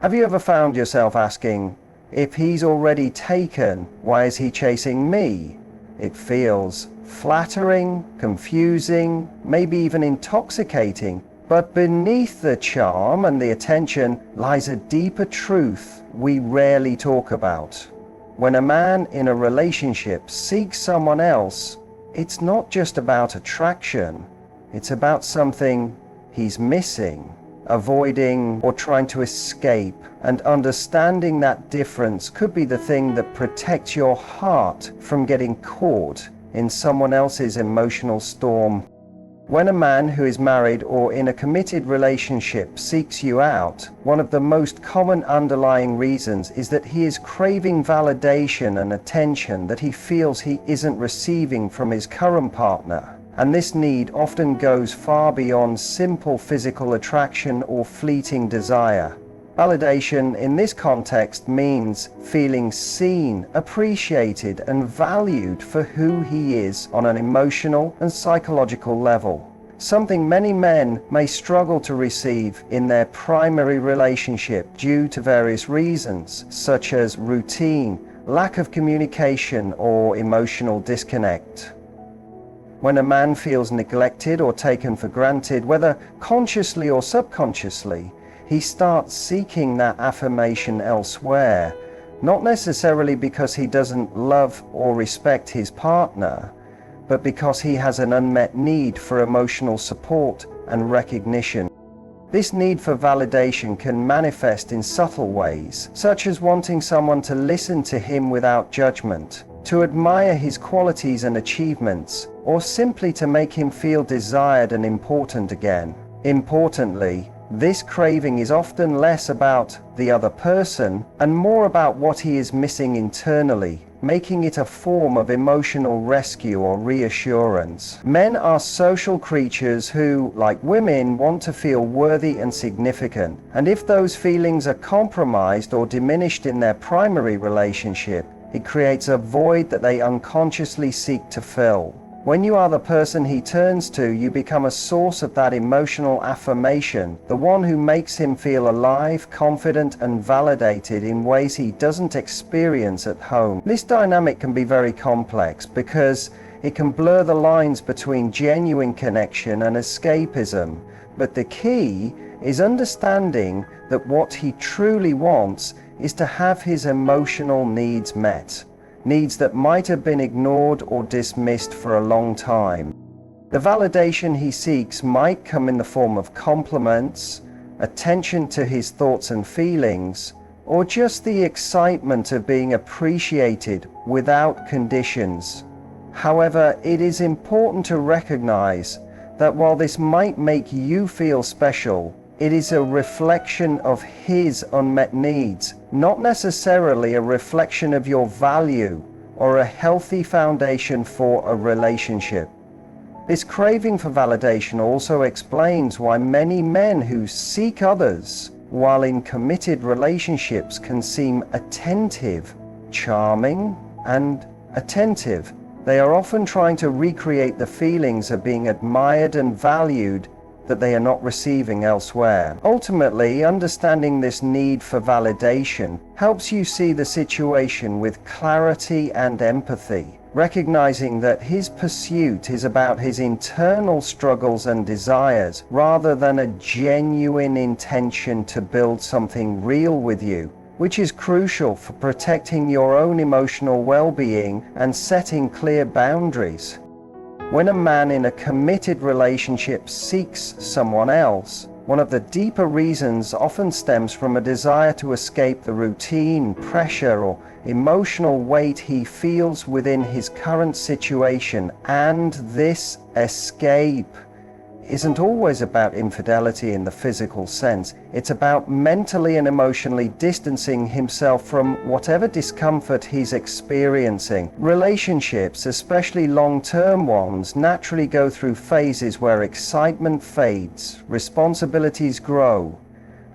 Have you ever found yourself asking, if he's already taken, why is he chasing me? It feels flattering, confusing, maybe even intoxicating. But beneath the charm and the attention lies a deeper truth we rarely talk about. When a man in a relationship seeks someone else, it's not just about attraction, it's about something he's missing, avoiding, or trying to escape. And understanding that difference could be the thing that protects your heart from getting caught in someone else's emotional storm. When a man who is married or in a committed relationship seeks you out, one of the most common underlying reasons is that he is craving validation and attention that he feels he isn't receiving from his current partner. And this need often goes far beyond simple physical attraction or fleeting desire. Validation in this context means feeling seen, appreciated, and valued for who he is on an emotional and psychological level. Something many men may struggle to receive in their primary relationship due to various reasons, such as routine, lack of communication, or emotional disconnect. When a man feels neglected or taken for granted, whether consciously or subconsciously, he starts seeking that affirmation elsewhere, not necessarily because he doesn't love or respect his partner, but because he has an unmet need for emotional support and recognition. This need for validation can manifest in subtle ways, such as wanting someone to listen to him without judgment, to admire his qualities and achievements, or simply to make him feel desired and important again. Importantly, this craving is often less about the other person and more about what he is missing internally, making it a form of emotional rescue or reassurance. Men are social creatures who, like women, want to feel worthy and significant, and if those feelings are compromised or diminished in their primary relationship, it creates a void that they unconsciously seek to fill. When you are the person he turns to, you become a source of that emotional affirmation, the one who makes him feel alive, confident, and validated in ways he doesn't experience at home. This dynamic can be very complex because it can blur the lines between genuine connection and escapism. But the key is understanding that what he truly wants is to have his emotional needs met. Needs that might have been ignored or dismissed for a long time. The validation he seeks might come in the form of compliments, attention to his thoughts and feelings, or just the excitement of being appreciated without conditions. However, it is important to recognize that while this might make you feel special, it is a reflection of his unmet needs, not necessarily a reflection of your value or a healthy foundation for a relationship. This craving for validation also explains why many men who seek others while in committed relationships can seem attentive, charming, and attentive. They are often trying to recreate the feelings of being admired and valued that they are not receiving elsewhere. Ultimately, understanding this need for validation helps you see the situation with clarity and empathy, recognizing that his pursuit is about his internal struggles and desires rather than a genuine intention to build something real with you, which is crucial for protecting your own emotional well-being and setting clear boundaries. When a man in a committed relationship seeks someone else, one of the deeper reasons often stems from a desire to escape the routine, pressure, or emotional weight he feels within his current situation. And this escape isn't always about infidelity in the physical sense. It's about mentally and emotionally distancing himself from whatever discomfort he's experiencing. Relationships, especially long-term ones, naturally go through phases where excitement fades, responsibilities grow,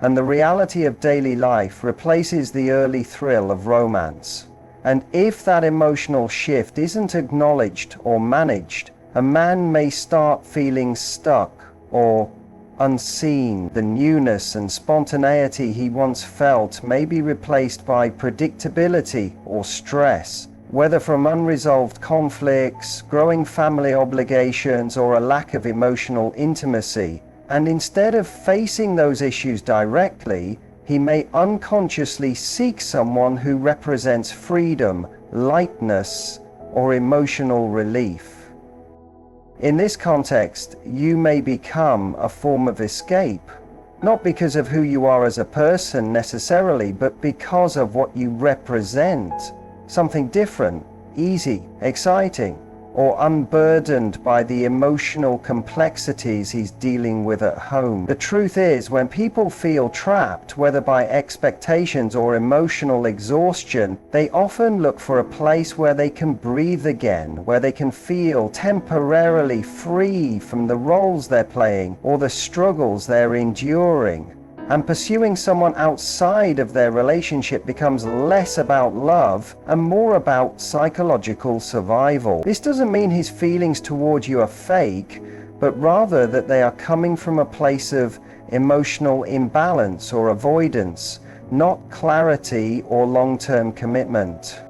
and the reality of daily life replaces the early thrill of romance. And if that emotional shift isn't acknowledged or managed, a man may start feeling stuck or unseen. The newness and spontaneity he once felt may be replaced by predictability or stress, whether from unresolved conflicts, growing family obligations, or a lack of emotional intimacy. And instead of facing those issues directly, he may unconsciously seek someone who represents freedom, lightness, or emotional relief. In this context, you may become a form of escape, not because of who you are as a person necessarily, but because of what you represent. Something different, easy, exciting, or unburdened by the emotional complexities he's dealing with at home. The truth is, when people feel trapped, whether by expectations or emotional exhaustion, they often look for a place where they can breathe again, where they can feel temporarily free from the roles they're playing or the struggles they're enduring. And pursuing someone outside of their relationship becomes less about love and more about psychological survival. This doesn't mean his feelings toward you are fake, but rather that they are coming from a place of emotional imbalance or avoidance, not clarity or long-term commitment.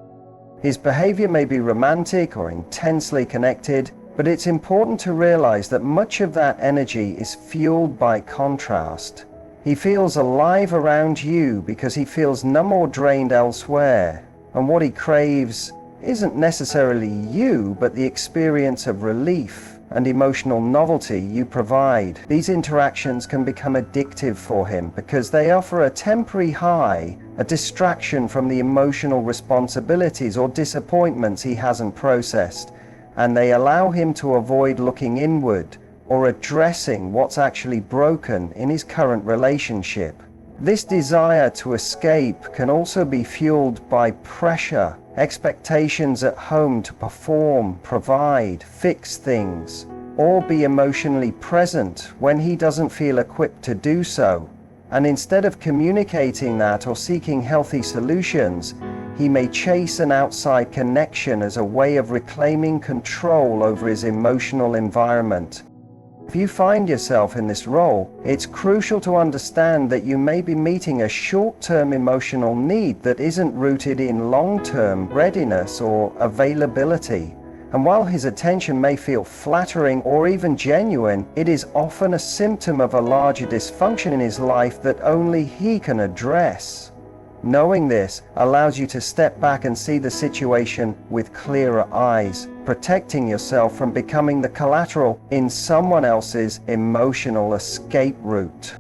His behavior may be romantic or intensely connected, but it's important to realize that much of that energy is fueled by contrast. He feels alive around you because he feels numb or drained elsewhere, and what he craves isn't necessarily you, but the experience of relief and emotional novelty you provide. These interactions can become addictive for him because they offer a temporary high, a distraction from the emotional responsibilities or disappointments he hasn't processed, and they allow him to avoid looking inward or addressing what's actually broken in his current relationship. This desire to escape can also be fueled by pressure, expectations at home to perform, provide, fix things, or be emotionally present when he doesn't feel equipped to do so. And instead of communicating that or seeking healthy solutions, he may chase an outside connection as a way of reclaiming control over his emotional environment. If you find yourself in this role, it's crucial to understand that you may be meeting a short-term emotional need that isn't rooted in long-term readiness or availability. And while his attention may feel flattering or even genuine, it is often a symptom of a larger dysfunction in his life that only he can address. Knowing this allows you to step back and see the situation with clearer eyes, protecting yourself from becoming the collateral in someone else's emotional escape route.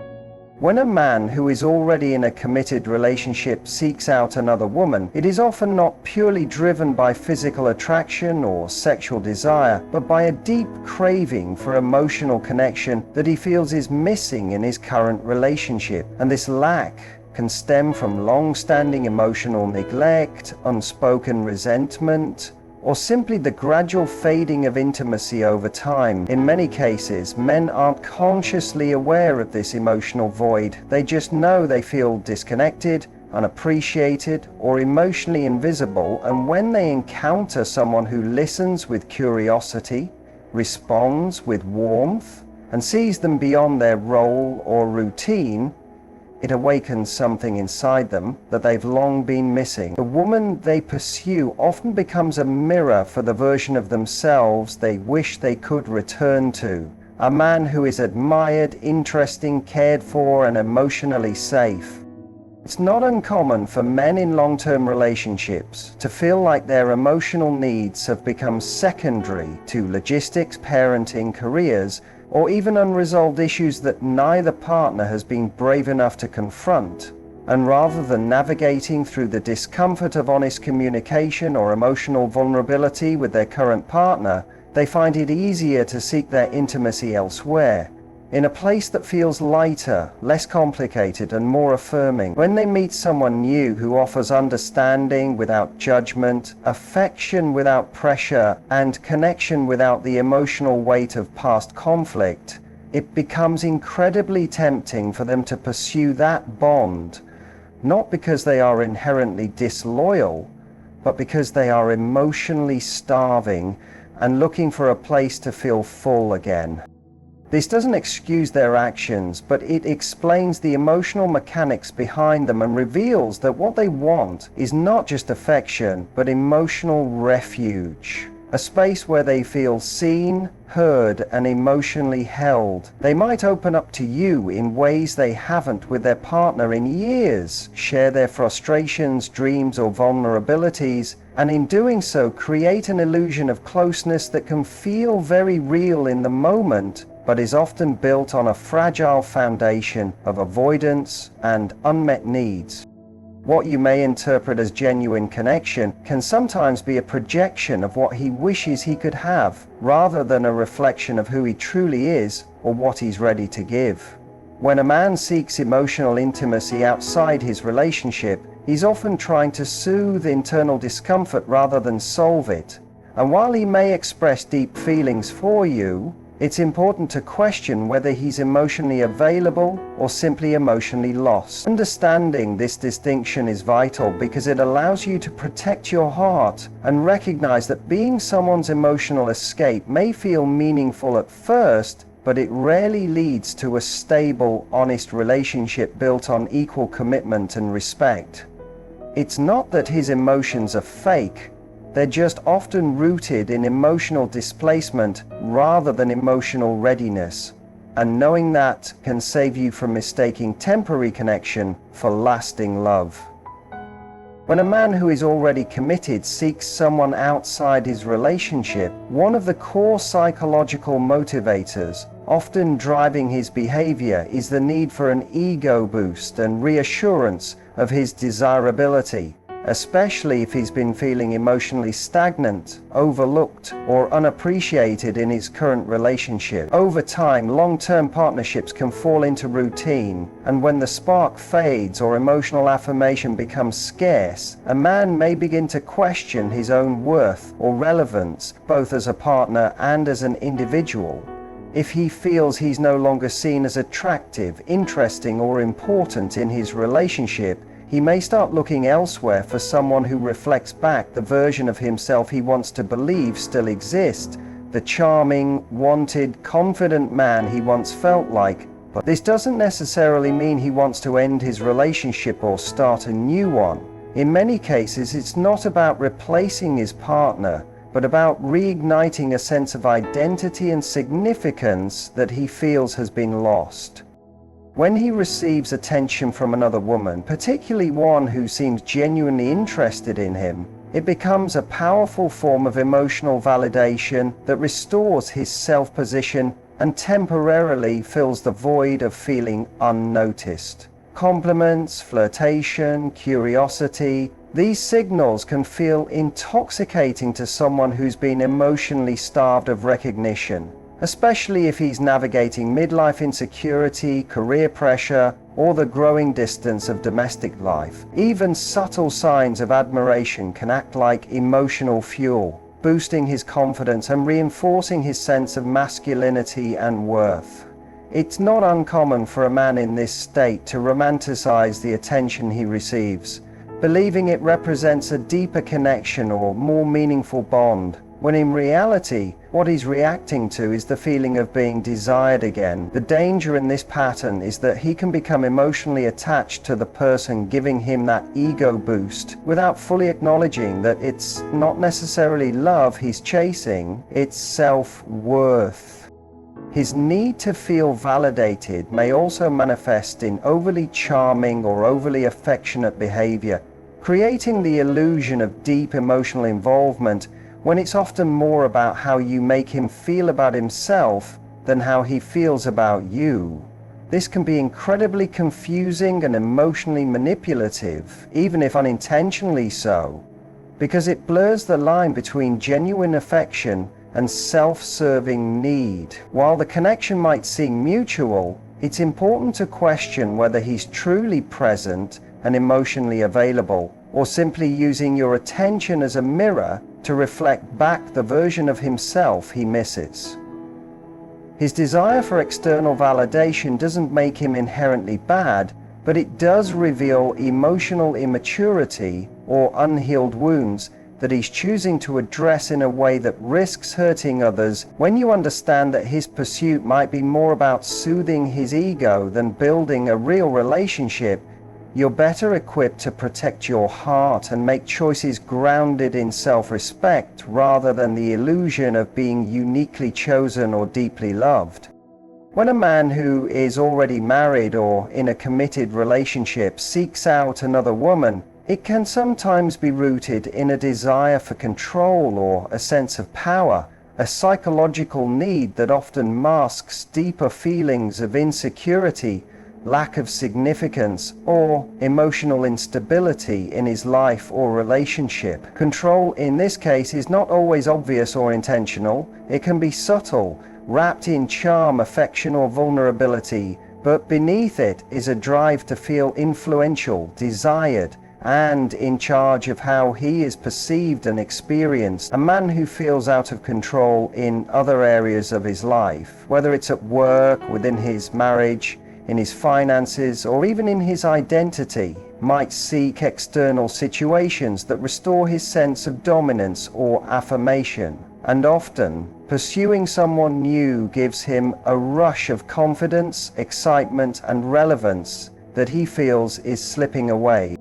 When a man who is already in a committed relationship seeks out another woman, it is often not purely driven by physical attraction or sexual desire, but by a deep craving for emotional connection that he feels is missing in his current relationship. And this lack can stem from long-standing emotional neglect, unspoken resentment, or simply the gradual fading of intimacy over time. In many cases, men aren't consciously aware of this emotional void. They just know they feel disconnected, unappreciated, or emotionally invisible, and when they encounter someone who listens with curiosity, responds with warmth, and sees them beyond their role or routine, it awakens something inside them that they've long been missing. The woman they pursue often becomes a mirror for the version of themselves they wish they could return to. A man who is admired, interesting, cared for, and emotionally safe. It's not uncommon for men in long-term relationships to feel like their emotional needs have become secondary to logistics, parenting, careers, or even unresolved issues that neither partner has been brave enough to confront. And rather than navigating through the discomfort of honest communication or emotional vulnerability with their current partner, they find it easier to seek their intimacy elsewhere, in a place that feels lighter, less complicated, and more affirming. When they meet someone new who offers understanding without judgment, affection without pressure, and connection without the emotional weight of past conflict, it becomes incredibly tempting for them to pursue that bond, not because they are inherently disloyal, but because they are emotionally starving and looking for a place to feel full again. This doesn't excuse their actions, but it explains the emotional mechanics behind them and reveals that what they want is not just affection, but emotional refuge. A space where they feel seen, heard, and emotionally held. They might open up to you in ways they haven't with their partner in years, share their frustrations, dreams, or vulnerabilities, and in doing so create an illusion of closeness that can feel very real in the moment, but is often built on a fragile foundation of avoidance and unmet needs. What you may interpret as genuine connection can sometimes be a projection of what he wishes he could have, rather than a reflection of who he truly is or what he's ready to give. When a man seeks emotional intimacy outside his relationship, he's often trying to soothe internal discomfort rather than solve it. And while he may express deep feelings for you, it's important to question whether he's emotionally available or simply emotionally lost. Understanding this distinction is vital because it allows you to protect your heart and recognize that being someone's emotional escape may feel meaningful at first, but it rarely leads to a stable, honest relationship built on equal commitment and respect. It's not that his emotions are fake. They're just often rooted in emotional displacement rather than emotional readiness. And knowing that can save you from mistaking temporary connection for lasting love. When a man who is already committed seeks someone outside his relationship, one of the core psychological motivators, often driving his behavior, is the need for an ego boost and reassurance of his desirability, especially if he's been feeling emotionally stagnant, overlooked, or unappreciated in his current relationship. Over time, long-term partnerships can fall into routine, and when the spark fades or emotional affirmation becomes scarce, a man may begin to question his own worth or relevance, both as a partner and as an individual. If he feels he's no longer seen as attractive, interesting, or important in his relationship, he may start looking elsewhere for someone who reflects back the version of himself he wants to believe still exists, the charming, wanted, confident man he once felt like. But this doesn't necessarily mean he wants to end his relationship or start a new one. In many cases, it's not about replacing his partner, but about reigniting a sense of identity and significance that he feels has been lost. When he receives attention from another woman, particularly one who seems genuinely interested in him, it becomes a powerful form of emotional validation that restores his self-position and temporarily fills the void of feeling unnoticed. Compliments, flirtation, curiosity, these signals can feel intoxicating to someone who's been emotionally starved of recognition, especially if he's navigating midlife insecurity, career pressure, or the growing distance of domestic life. Even subtle signs of admiration can act like emotional fuel, boosting his confidence and reinforcing his sense of masculinity and worth. It's not uncommon for a man in this state to romanticize the attention he receives, believing it represents a deeper connection or more meaningful bond, when in reality, what he's reacting to is the feeling of being desired again. The danger in this pattern is that he can become emotionally attached to the person giving him that ego boost without fully acknowledging that it's not necessarily love he's chasing, it's self-worth. His need to feel validated may also manifest in overly charming or overly affectionate behavior, creating the illusion of deep emotional involvement when it's often more about how you make him feel about himself than how he feels about you. This can be incredibly confusing and emotionally manipulative, even if unintentionally so, because it blurs the line between genuine affection and self-serving need. While the connection might seem mutual, it's important to question whether he's truly present and emotionally available, or simply using your attention as a mirror to reflect back the version of himself he misses. His desire for external validation doesn't make him inherently bad, but it does reveal emotional immaturity or unhealed wounds that he's choosing to address in a way that risks hurting others, when you understand that his pursuit might be more about soothing his ego than building a real relationship, you're better equipped to protect your heart and make choices grounded in self-respect rather than the illusion of being uniquely chosen or deeply loved. When a man who is already married or in a committed relationship seeks out another woman, it can sometimes be rooted in a desire for control or a sense of power, a psychological need that often masks deeper feelings of insecurity, lack of significance, or emotional instability in his life or relationship. Control in this case is not always obvious or intentional. It can be subtle, wrapped in charm, affection, or vulnerability, but beneath it is a drive to feel influential, desired, and in charge of how he is perceived and experienced. A man who feels out of control in other areas of his life, whether it's at work, within his marriage, in his finances, or even in his identity, might seek external situations that restore his sense of dominance or affirmation. And often, pursuing someone new gives him a rush of confidence, excitement, and relevance that he feels is slipping away.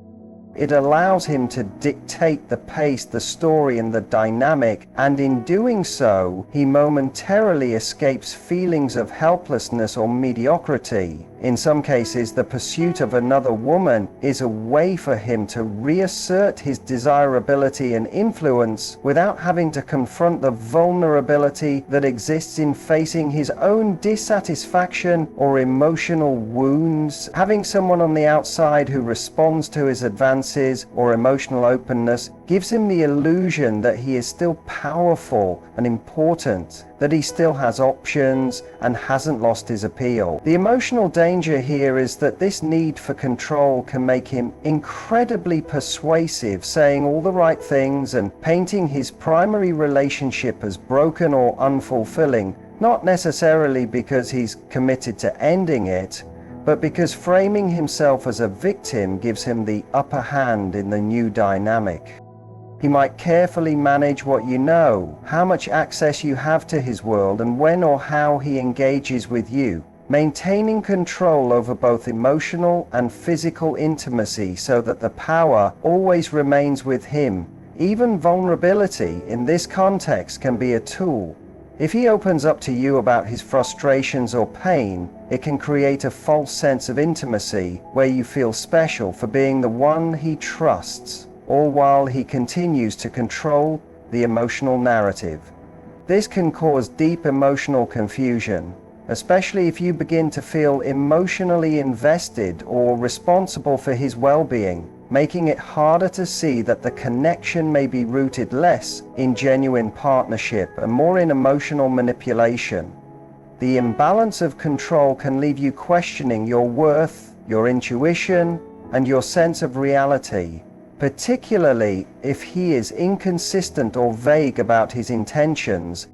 It allows him to dictate the pace, the story, and the dynamic, and in doing so, he momentarily escapes feelings of helplessness or mediocrity. In some cases, the pursuit of another woman is a way for him to reassert his desirability and influence without having to confront the vulnerability that exists in facing his own dissatisfaction or emotional wounds. Having someone on the outside who responds to his advances or emotional openness gives him the illusion that he is still powerful and important, that he still has options and hasn't lost his appeal. The emotional danger here is that this need for control can make him incredibly persuasive, saying all the right things and painting his primary relationship as broken or unfulfilling, not necessarily because he's committed to ending it, but because framing himself as a victim gives him the upper hand in the new dynamic. He might carefully manage what you know, how much access you have to his world, and when or how he engages with you, maintaining control over both emotional and physical intimacy so that the power always remains with him. Even vulnerability in this context can be a tool. If he opens up to you about his frustrations or pain, it can create a false sense of intimacy where you feel special for being the one he trusts, all while he continues to control the emotional narrative. This can cause deep emotional confusion, especially if you begin to feel emotionally invested or responsible for his well-being, making it harder to see that the connection may be rooted less in genuine partnership and more in emotional manipulation. The imbalance of control can leave you questioning your worth, your intuition, and your sense of reality, particularly if he is inconsistent or vague about his intentions.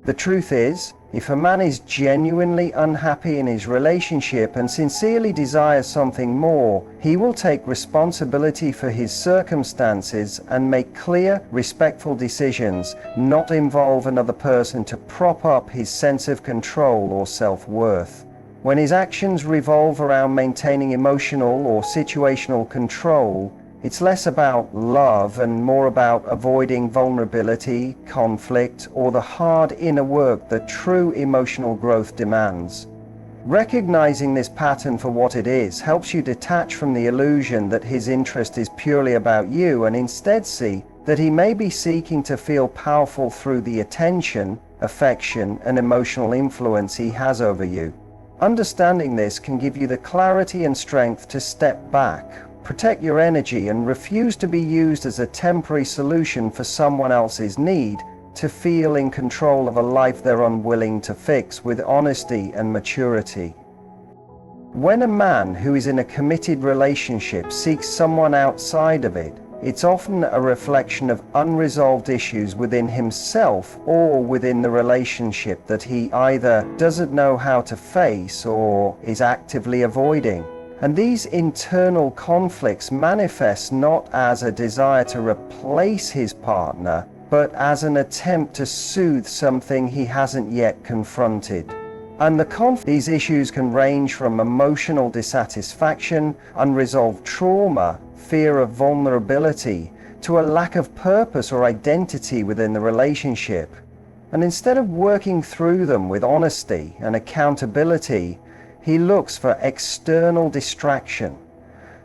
The truth is, if a man is genuinely unhappy in his relationship and sincerely desires something more, he will take responsibility for his circumstances and make clear, respectful decisions, not involve another person to prop up his sense of control or self-worth. When his actions revolve around maintaining emotional or situational control, it's less about love and more about avoiding vulnerability, conflict, or the hard inner work that true emotional growth demands. Recognizing this pattern for what it is helps you detach from the illusion that his interest is purely about you and instead see that he may be seeking to feel powerful through the attention, affection, and emotional influence he has over you. Understanding this can give you the clarity and strength to step back, protect your energy, and refuse to be used as a temporary solution for someone else's need to feel in control of a life they're unwilling to fix with honesty and maturity. When a man who is in a committed relationship seeks someone outside of it, it's often a reflection of unresolved issues within himself or within the relationship that he either doesn't know how to face or is actively avoiding. And these internal conflicts manifest not as a desire to replace his partner, but as an attempt to soothe something he hasn't yet confronted. And these issues can range from emotional dissatisfaction, unresolved trauma, fear of vulnerability, to a lack of purpose or identity within the relationship. And instead of working through them with honesty and accountability, he looks for external distraction,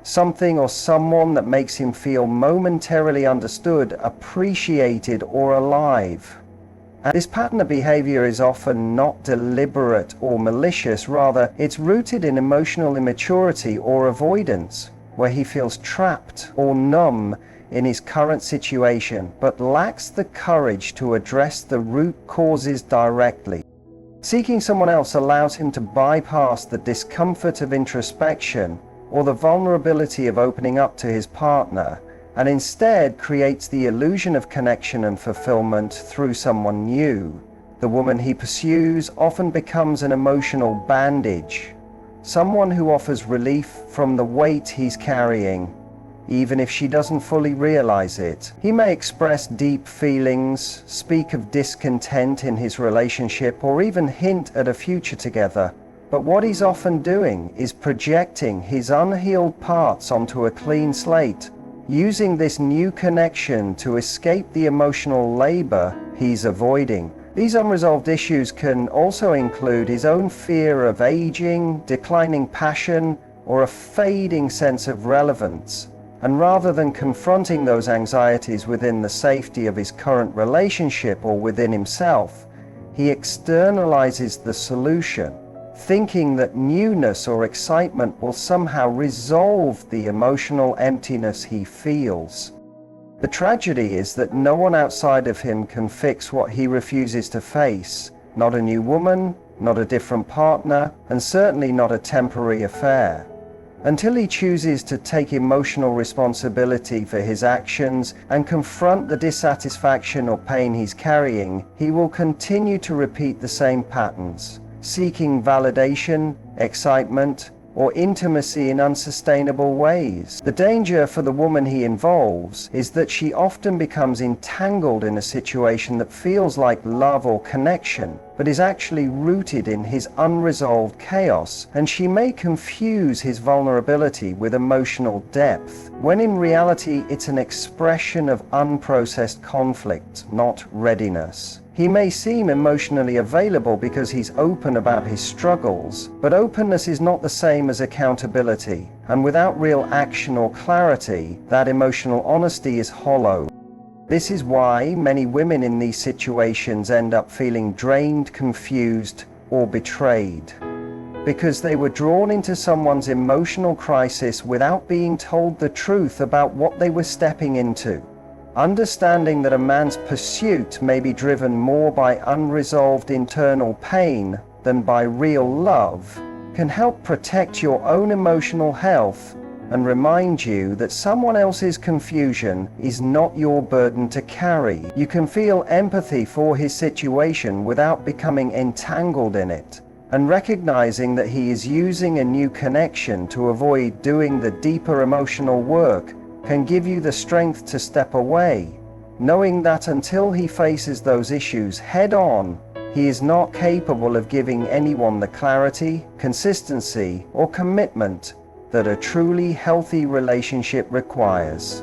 something or someone that makes him feel momentarily understood, appreciated, or alive. And this pattern of behavior is often not deliberate or malicious, rather it's rooted in emotional immaturity or avoidance, where he feels trapped or numb in his current situation, but lacks the courage to address the root causes directly. Seeking someone else allows him to bypass the discomfort of introspection or the vulnerability of opening up to his partner, and instead creates the illusion of connection and fulfillment through someone new. The woman he pursues often becomes an emotional bandage, someone who offers relief from the weight he's carrying, even if she doesn't fully realize it. He may express deep feelings, speak of discontent in his relationship, or even hint at a future together. But what he's often doing is projecting his unhealed parts onto a clean slate, using this new connection to escape the emotional labor he's avoiding. These unresolved issues can also include his own fear of aging, declining passion, or a fading sense of relevance. And rather than confronting those anxieties within the safety of his current relationship or within himself, he externalizes the solution, thinking that newness or excitement will somehow resolve the emotional emptiness he feels. The tragedy is that no one outside of him can fix what he refuses to face, not a new woman, not a different partner, and certainly not a temporary affair. Until he chooses to take emotional responsibility for his actions and confront the dissatisfaction or pain he's carrying, he will continue to repeat the same patterns, seeking validation, excitement, or intimacy in unsustainable ways. The danger for the woman he involves is that she often becomes entangled in a situation that feels like love or connection, but is actually rooted in his unresolved chaos, and she may confuse his vulnerability with emotional depth, when in reality it's an expression of unprocessed conflict, not readiness. He may seem emotionally available because he's open about his struggles, but openness is not the same as accountability, and without real action or clarity, that emotional honesty is hollow. This is why many women in these situations end up feeling drained, confused, or betrayed, because they were drawn into someone's emotional crisis without being told the truth about what they were stepping into. Understanding that a man's pursuit may be driven more by unresolved internal pain than by real love can help protect your own emotional health and remind you that someone else's confusion is not your burden to carry. You can feel empathy for his situation without becoming entangled in it, and recognizing that he is using a new connection to avoid doing the deeper emotional work can give you the strength to step away, knowing that until he faces those issues head on, he is not capable of giving anyone the clarity, consistency, or commitment that a truly healthy relationship requires.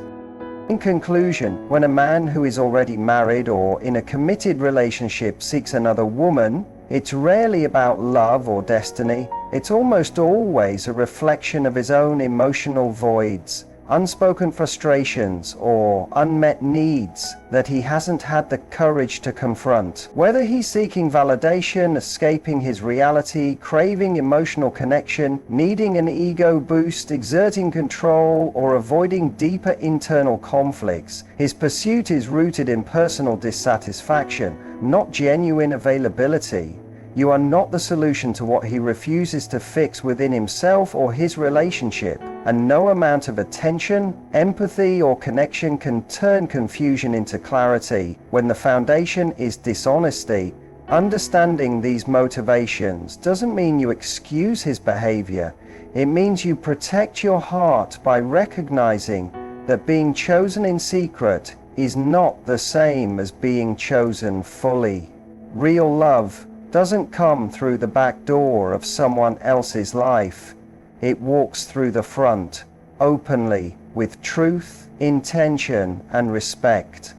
In conclusion, when a man who is already married or in a committed relationship seeks another woman, it's rarely about love or destiny. It's almost always a reflection of his own emotional voids, unspoken frustrations, or unmet needs that he hasn't had the courage to confront. Whether he's seeking validation, escaping his reality, craving emotional connection, needing an ego boost, exerting control, or avoiding deeper internal conflicts, his pursuit is rooted in personal dissatisfaction, not genuine availability. You are not the solution to what he refuses to fix within himself or his relationship, and no amount of attention, empathy, or connection can turn confusion into clarity when the foundation is dishonesty. Understanding these motivations doesn't mean you excuse his behavior. It means you protect your heart by recognizing that being chosen in secret is not the same as being chosen fully. Real love doesn't come through the back door of someone else's life. It walks through the front, openly, with truth, intention, and respect.